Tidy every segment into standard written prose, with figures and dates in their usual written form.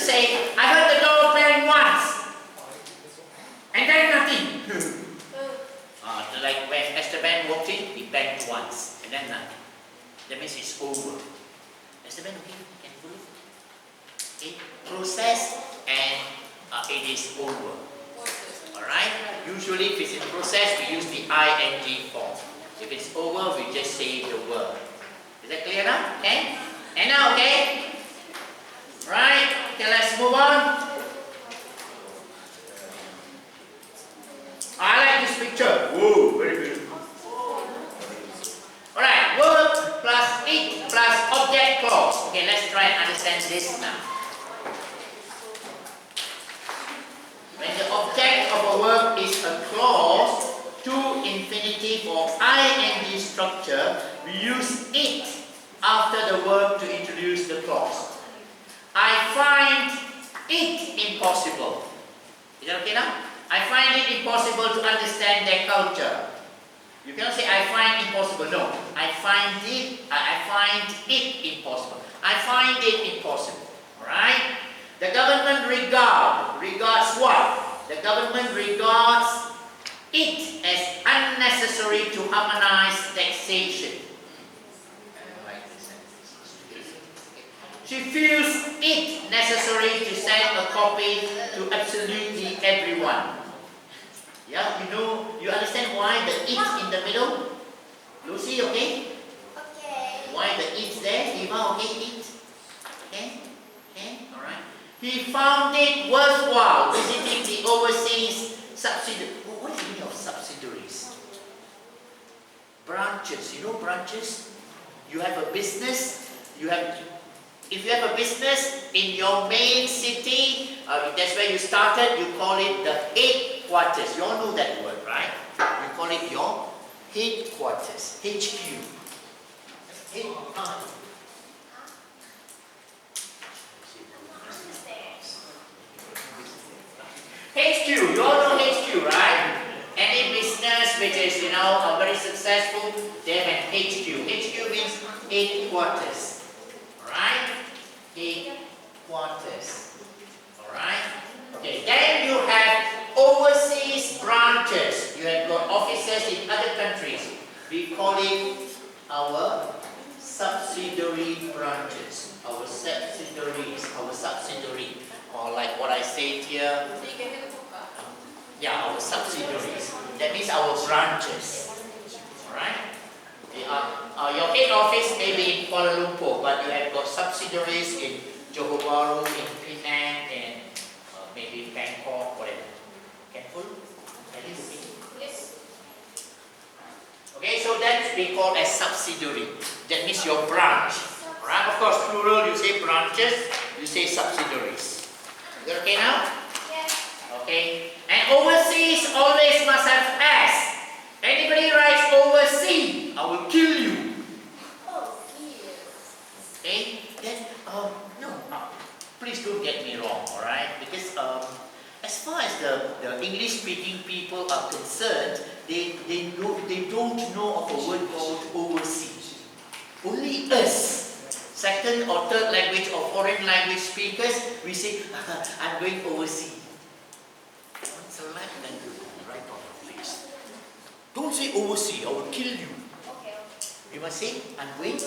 say, I heard the door bang once, and then nothing. Like when Esteban walked in, he banged once, and then nothing. That means it's over. Esteban, okay, you can follow. Okay, process and it is over. Alright? Usually if it's in process, we use the ing form. If it's over, we just say the word. Is that clear now? Okay? And now, okay? Right? Okay, let's move on. I like this picture. Whoa, very beautiful. Alright, verb plus it plus object clause. Okay, let's try and understand this now. When the object of a verb is a clause, to infinitive or ing structure, we use it after the verb to introduce the clause. I find it impossible. Is that okay now? I find it impossible to understand their culture. You cannot say I find impossible. No, I find it impossible. I find it impossible. Alright? The government regards what? The government regards it as unnecessary to harmonize taxation. She feels it necessary to send a copy to absolutely everyone. Yeah, you understand why the it in the middle? Lucy, okay? Okay. Why the it's there? Eva, okay? It. Okay? Okay? Alright. He found it worthwhile visiting the overseas subsidiary. What is the meaning of subsidiaries? Branches. You know branches? You have a business. If you have a business in your main city, that's where you started, you call it the headquarters. You all know that word, right? You call it your headquarters, HQ. HQ, you all know HQ, right? Any business which is, very successful, they have an HQ. HQ means headquarters. Alright? Headquarters. Alright? Okay, then you have overseas branches. You have got offices in other countries. We call it our subsidiary branches. Our subsidiaries. Our subsidiary. Or like what I said here. Yeah, our subsidiaries. That means our branches. Alright? Your head office may be in Kuala Lumpur, but you have got subsidiaries in Johor Bahru, in Penang, and maybe Bangkok, whatever. Can follow? Yes. Okay, so that's been called as subsidiary. That means your branch. Alright, of course, plural, you say branches, you say subsidiaries. Is that okay now? Yes. Okay. And overseas always must have S. Anybody writes overseas, I will kill you. Oh, yes. Okay? Then, please don't get me wrong, alright? Because as far as the English-speaking people are concerned, they don't know of a word called overseas. Only us, second or third language or foreign language speakers, we say, I'm going overseas. What's a right language? Right on your face. Don't say overseas, I will kill you. Okay. You must say, I'm going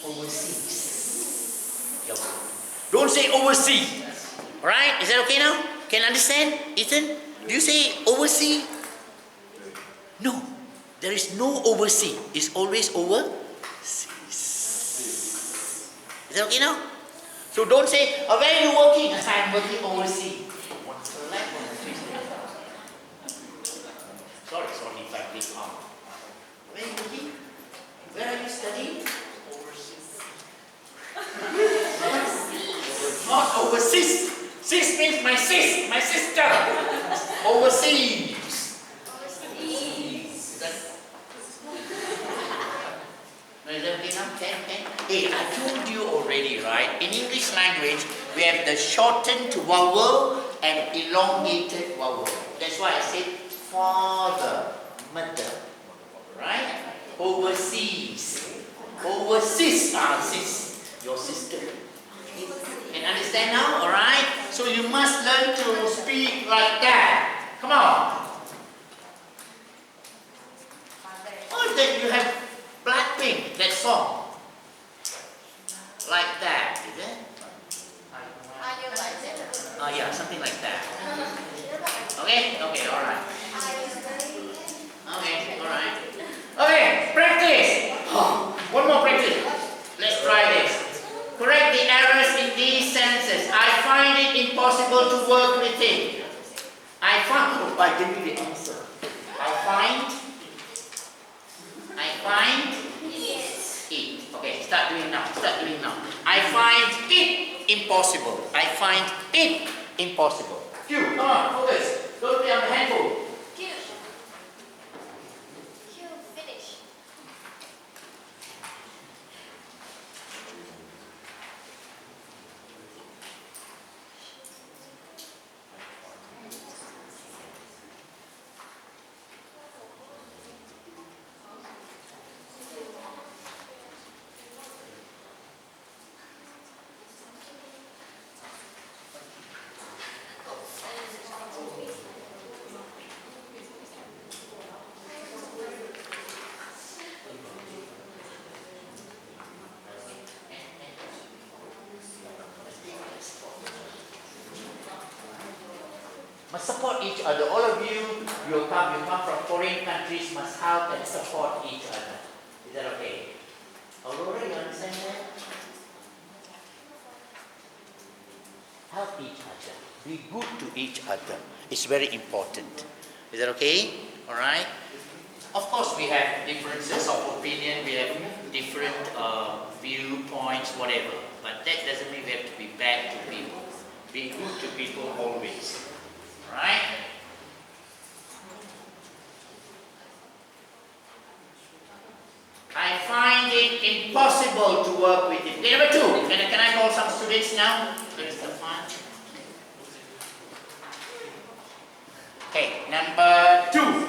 overseas. Yep. Don't say overseas. Alright? Is that okay now? Can you understand? Ethan? Do you say overseas? No. There is no overseas. It's always overseas. Is that okay now? So don't say, where are you working? I'm working overseas. What's the life on the face? Sorry if I click on. Where are you working? Where are you studying? Overseas. Not overseas. Sis means my sis, my sister. Overseas. Is that okay now? Okay. Hey, I told you already, right? In English language, we have the shortened vowel and elongated vowel. That's why I said father, mother. Right? Overseas. Overseas. Sis. Your sister. Can understand now? Alright? So you must learn to speak like that. Come on. Oh, then you have Blackpink, that song. Like that, is it? Oh yeah, something like that. Okay, alright. Okay, alright. Okay, practice. One more practice. Let's try this. Correct the errors in these sentences. I find it impossible to work with it. I give you the answer. I find it. Okay, start doing now. I find it impossible. I find it impossible. Q, come on, focus. Don't be on the handphone. Q, finish. Must support each other. All of you come from foreign countries, must help and support each other. Is that okay? Aurora, you understand that? Help each other. Be good to each other. It's very important. Is that okay? Alright? Of course, we have differences of opinion, we have different viewpoints, whatever. But that doesn't mean we have to be bad to people. Be good to people always. Right? I find it impossible to work with it. Okay, number 2. Can I call some students now? There's the fun. Okay, number 2.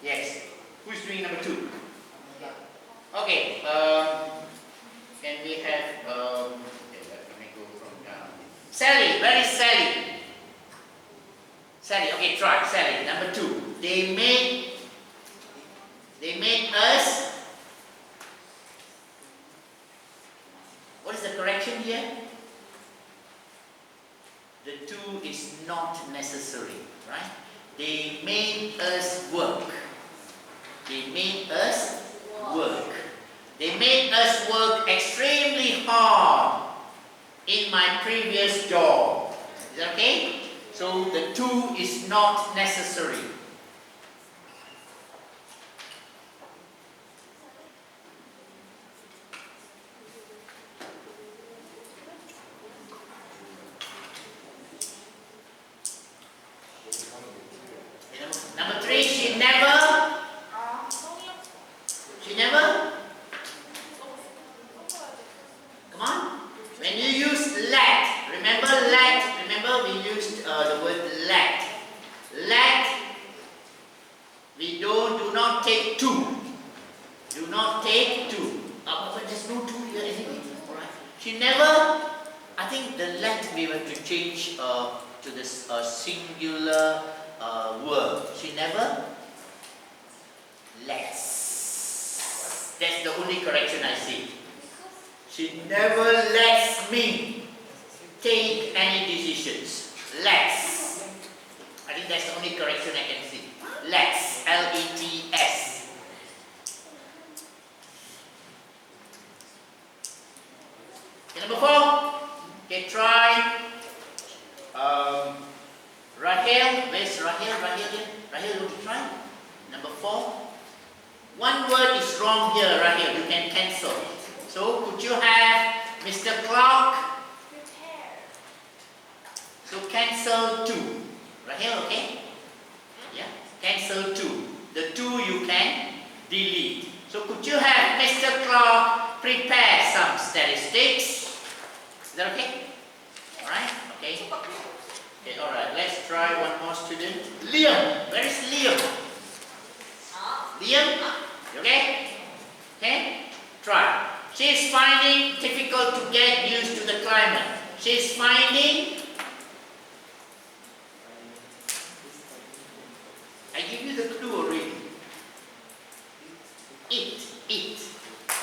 Yes. Who's doing number 2? Okay. Can we have Sally, where is Sally? Sally, okay, try Sally. Number 2. They made us. What is the correction here? The 2 is not necessary, right? They made us work. They made us work. They made us work extremely hard in my previous job. Is that okay? So the 2 is not necessary. Number 3, she never. Come on. When you use let, remember we used the word let. Let, we do not take 2. Do not take 2. But there's no 2 here anyway. Alright. She never, I think the let we have to change to this singular word. She never lets. That's the only correction I see. She never lets me take any decisions. Lets. I think that's the only correction I can see. Lets. L-E-T-S. Okay, number 4. Okay, try. Rahel. Where's Rahel? Rahel, would you try? Number 4. One word is wrong here, Rahel. You can cancel. So, could you have Mr. Clark? Prepare. So, cancel 2. Rahel, okay? Yeah, cancel 2. The 2 you can delete. So, could you have Mr. Clark prepare some statistics? Is that okay? Alright, okay. Okay, alright. Let's try one more student. Liam. Where is Liam? Liam? You okay? Okay? Try. She's finding difficult to get used to the climate. She's finding. I give you the clue already. It.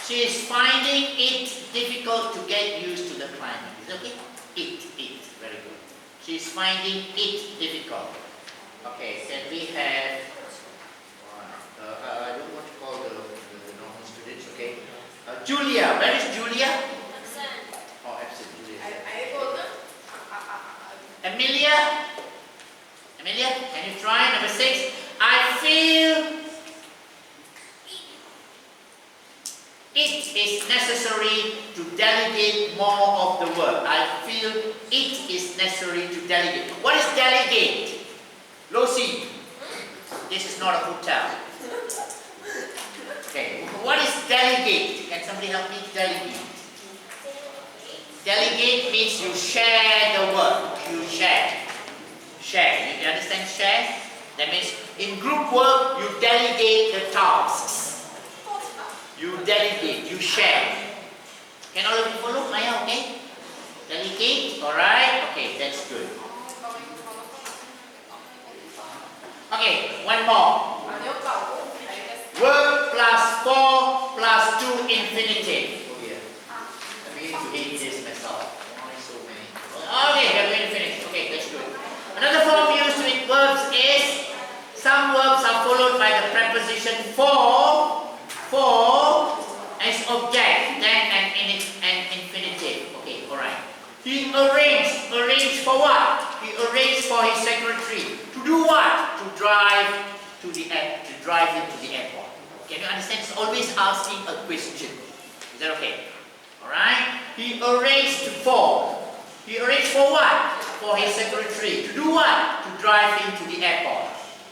She is finding it difficult to get used to the climate. Is that okay? It. Very good. She is finding it difficult. Okay, then we have. I don't want to call the normal students. Okay. Julia, where is Julia? Absent. Oh, absent. Julia. Amelia, can you try number 6? I feel it is necessary to delegate more of the work. I feel it is necessary to delegate. What is delegate? Lucy, this is not a hotel. Okay, what is delegate? Can somebody help me delegate? Delegate means you share the work. You share. You understand share? That means in group work, you delegate the tasks. You delegate, you share. Can all of you follow? Maya, okay? Delegate, alright? Okay, that's good. Okay, one more. Work plus 4 plus 2 infinitive. Oh yeah. I'm beginning to hate this myself. Why so many? Okay, we're going to finish. Okay, that's good. Another form used with verbs is some verbs are followed by the preposition for as object, then an infinitive. Okay, alright. He arranged for what? He arranged for his secretary to do what? To drive him to the airport. Can you understand? It's always asking a question. Is that okay? Alright? He arranged for what? For his secretary. To do what? To drive him to the airport.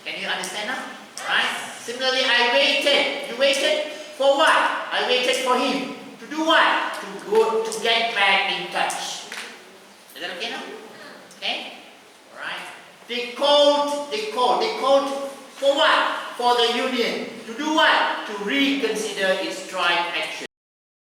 Can you understand now? Alright? Similarly, I waited. You waited for what? I waited for him. To do what? To get back in touch. Is that okay now? Okay? Alright? They called for what? For the union. To do what? To reconsider its strike action.